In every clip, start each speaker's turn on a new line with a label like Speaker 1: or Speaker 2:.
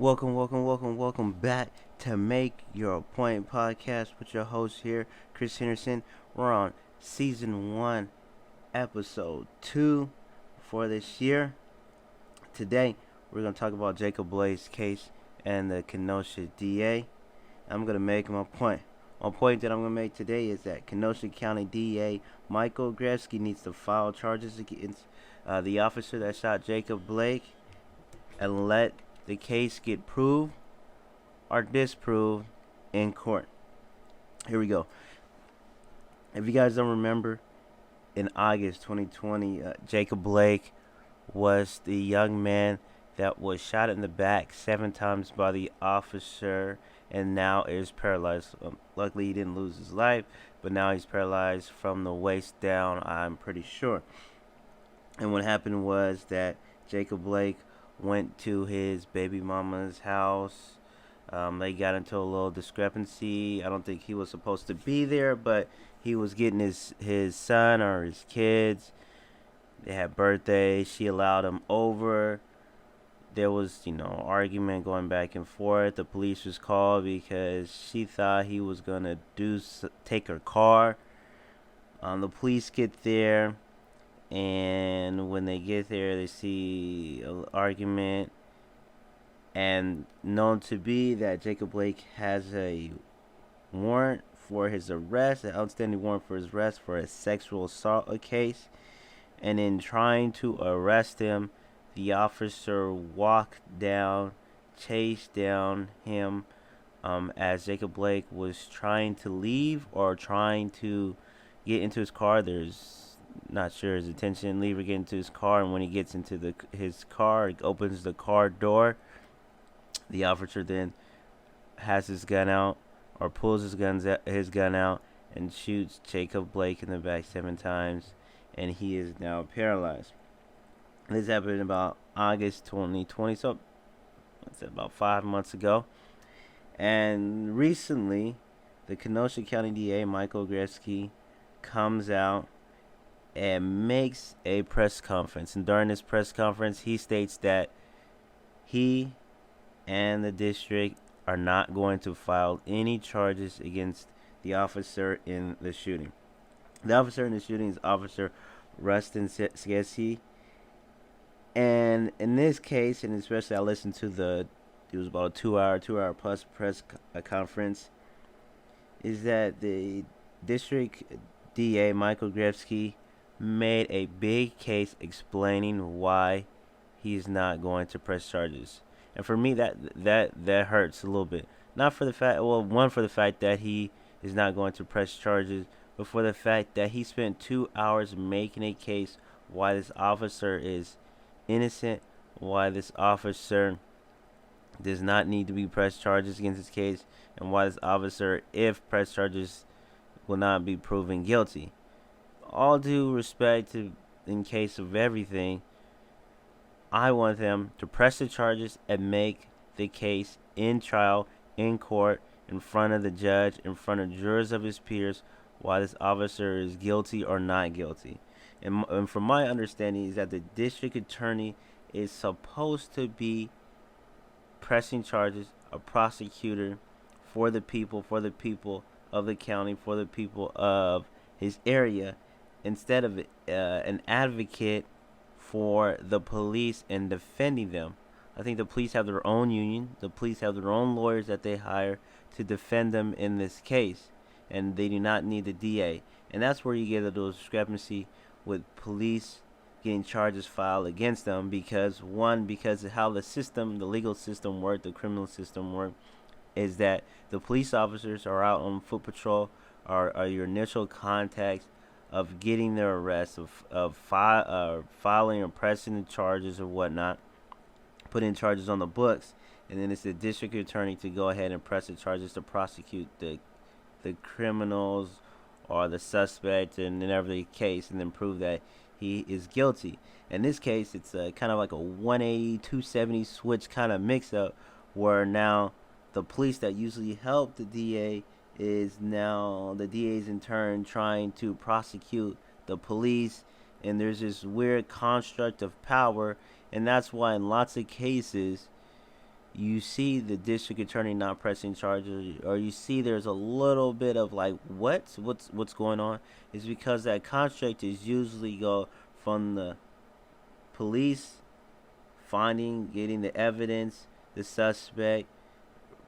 Speaker 1: Welcome back to Make Your Point podcast with your host here, Chris Henderson. We're on season 1, episode 2 for this year. Today, we're going to talk about Jacob Blake's case and the Kenosha DA. I'm going to make my point. One point that I'm going to make today is that Kenosha County DA Michael Grevsky needs to file charges against the officer that shot Jacob Blake and let the case get proved or disproved in court. Here we go. If you guys don't remember, in August 2020, Jacob Blake was the young man that was shot in the back 7 times by the officer and now is paralyzed. Luckily, he didn't lose his life, but now he's paralyzed from the waist down, I'm pretty sure. And what happened was that Jacob Blake went to his baby mama's house. They got into a little discrepancy. I don't think he was supposed to be there, but he was getting his son or his kids. They had birthdays. She allowed him over. There was, argument going back and forth. The police was called because she thought he was going to take her car. The police get there. And when they get there, they see an argument, and known to be that Jacob Blake has a warrant for his arrest, an outstanding warrant for his arrest for a sexual assault case. And in trying to arrest him, the officer chased down him as Jacob Blake was trying to leave or trying to get into his car. Not sure his intention, leave or get into his car, and when he gets into his car, he opens the car door. The officer then has his gun out, or pulls his gun out, and shoots Jacob Blake in the back 7 times, and he is now paralyzed. This happened in about August 2020, so that's about 5 months ago. And recently, the Kenosha County DA, Michael Grevsky, comes out and makes a press conference. And during this press conference, he states that he and the district are not going to file any charges against the officer in the shooting. The officer in the shooting is Officer Rustin Skesi. And in this case, and especially I listened to it was about a 2 hour plus press conference, is that the district DA, Michael Grevsky, made a big case explaining why he's not going to press charges. And for me, that hurts a little bit. Not for the fact, one, for the fact that he is not going to press charges, but for the fact that he spent 2 hours making a case why this officer is innocent, why this officer does not need to be pressed charges against his case, and why this officer, if pressed charges, will not be proven guilty. All due respect to, in case of everything, I want them to press the charges and make the case in trial, in court, in front of the judge, in front of jurors of his peers, why this officer is guilty or not guilty. And from my understanding is that the district attorney is supposed to be pressing charges, a prosecutor for the people of the county, for the people of his area, instead of an advocate for the police and defending them. I think the police have their own union. The police have their own lawyers that they hire to defend them in this case, and they do not need the DA. And that's where you get a little discrepancy with police getting charges filed against them, because of how the legal system works, the criminal system works, is that the police officers are out on foot patrol, are your initial contacts of getting their arrest, of filing or pressing the charges or whatnot, putting charges on the books, and then it's the district attorney to go ahead and press the charges to prosecute the criminals or the suspect, and whatever the case, and then prove that he is guilty. In this case, it's kind of like a 180, 270 switch kind of mix-up, where now the police that usually help the DA is now the DA's in turn trying to prosecute the police, and there's this weird construct of power, and that's why in lots of cases you see the district attorney not pressing charges, or you see there's a little bit of like what's going on, is because that contract is usually go from the police finding, getting the evidence, the suspect,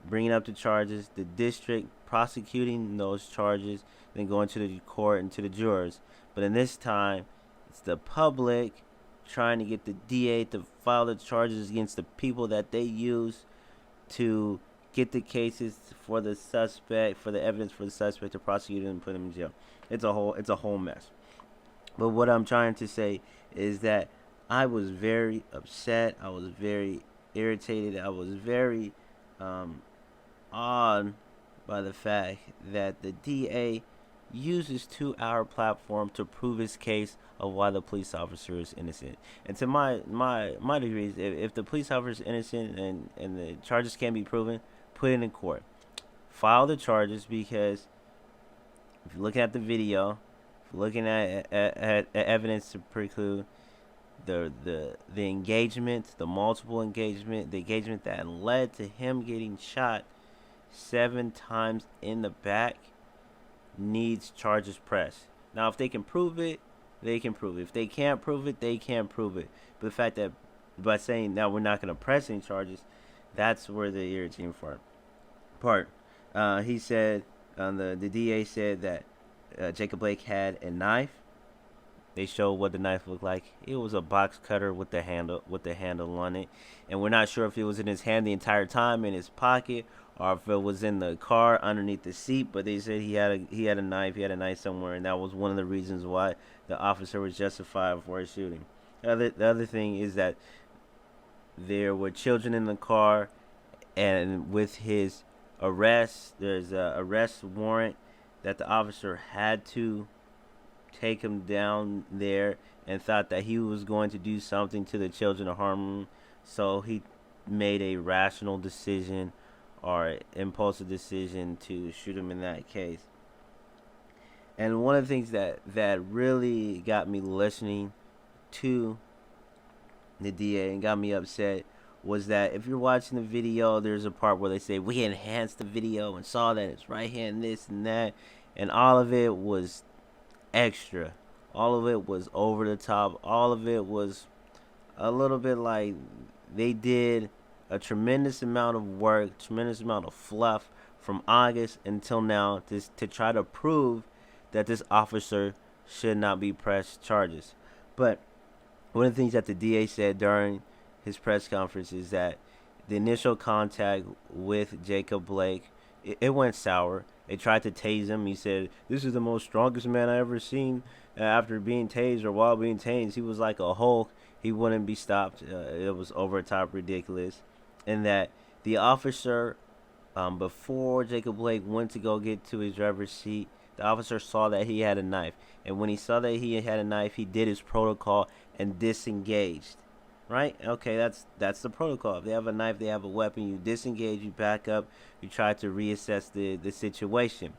Speaker 1: bringing up the charges, the district prosecuting those charges, then going to the court and to the jurors. But in this time, it's the public trying to get the DA to file the charges against the people that they use to get the cases for the suspect, for the evidence for the suspect, to prosecute him and put him in jail. It's a whole mess. But what I'm trying to say is that I was very upset. I was very irritated. I was very um, awed by the fact that the DA uses 2 hour platform to prove his case of why the police officer is innocent. And to my degrees, if the police officer is innocent and the charges can be proven, put it in court. File the charges, because if you're looking at the video, if you're looking at evidence to preclude the engagement, the multiple engagement, the engagement that led to him getting shot 7 times in the back, needs charges pressed. Now, if they can prove it, they can prove it. If they can't prove it, they can't prove it. But the fact that by saying now we're not going to press any charges, that's where the irritating part. He said, the DA said that Jacob Blake had a knife. They showed what the knife looked like. It was a box cutter with the handle on it, and we're not sure if it was in his hand the entire time, in his pocket, or if it was in the car underneath the seat. But they said he had a knife. He had a knife somewhere, and that was one of the reasons why the officer was justified for his shooting. The other thing is that there were children in the car, and with his arrest, there's a arrest warrant that the officer had to take him down there, and thought that he was going to do something to the children to harm them. So he made a rational decision, or impulsive decision, to shoot him in that case. And one of the things that really got me listening to the DA and got me upset was that if you're watching the video, there's a part where they say we enhanced the video and saw that it's right here and this and that, and all of it was extra. All of it was over the top. All of it was a little bit like they did a tremendous amount of work, tremendous amount of fluff from August until now to try to prove that this officer should not be pressed charges. But one of the things that the DA said during his press conference is that the initial contact with Jacob Blake, it went sour. They tried to tase him. He said, "This is the most strongest man I ever seen." After being tased, or while being tased, he was like a Hulk. He wouldn't be stopped. It was over the top ridiculous. And that the officer, before Jacob Blake went to go get to his driver's seat, the officer saw that he had a knife. And when he saw that he had a knife, he did his protocol and disengaged. Right? Okay, that's the protocol. If they have a knife, they have a weapon, you disengage, you back up, you try to reassess the situation.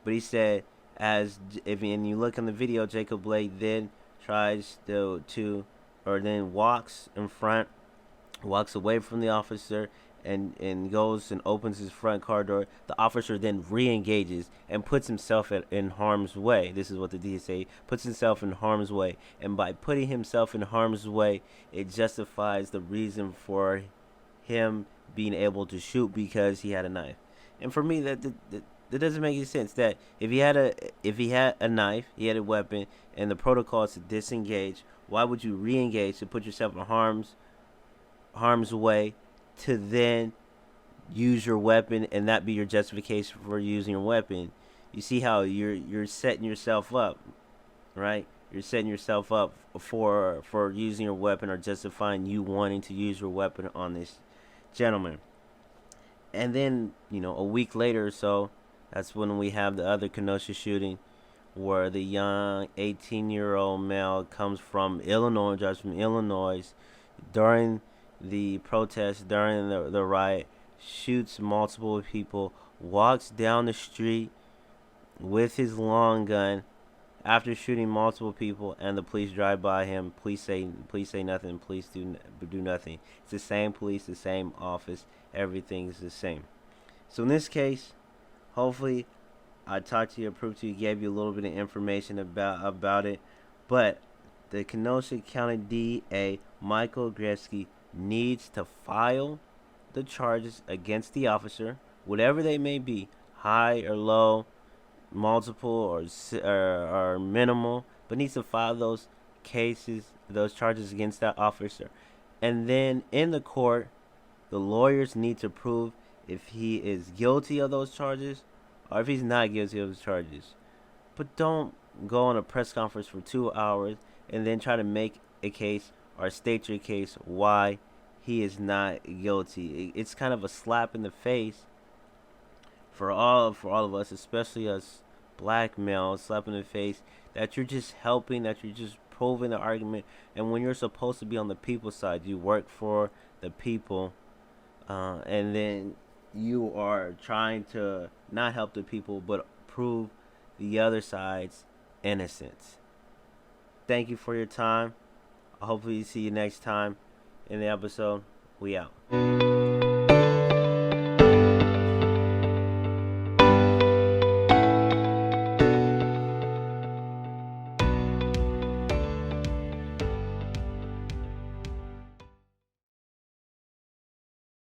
Speaker 1: But he said, if and you look in the video, Jacob Blake then tries or then walks in front, walks away from the officer, and goes and opens his front car door. The officer then re-engages and puts himself in harm's way. This is what the DSA puts himself in harm's way. And by putting himself in harm's way, it justifies the reason for him being able to shoot, because he had a knife. And for me, that doesn't make any sense. That if he had a knife, he had a weapon, and the protocol is to disengage, why would you re-engage to put yourself in harm's way, to then use your weapon and that be your justification for using your weapon? You see how you're setting yourself up, right? You're setting yourself up for using your weapon, or justifying you wanting to use your weapon on this gentleman. And then, a week later or so, that's when we have the other Kenosha shooting, where the young 18-year-old male comes from Illinois, drives from Illinois, during the protest, during the riot, shoots multiple people, walks down the street with his long gun after shooting multiple people, and the police drive by him. Police say nothing. Police do nothing. It's the same police, the same office everything's the same. So in this case, hopefully I talked to you, approved to you, gave you a little bit of information about it. But the Kenosha County DA, Michael Gretzky, needs to file the charges against the officer, whatever they may be, high or low, multiple or minimal, but needs to file those charges against that officer. And then in the court, the lawyers need to prove if he is guilty of those charges or if he's not guilty of those charges. But don't go on a press conference for 2 hours and then try to make a case or state your case why he is not guilty. It's kind of a slap in the face for all of us, especially us black males, slap in the face that you're just helping, that you're just proving the argument. And when you're supposed to be on the people's side, you work for the people, and then you are trying to not help the people but prove the other side's innocence. Thank you for your time. Hopefully see you next time in the episode. We out.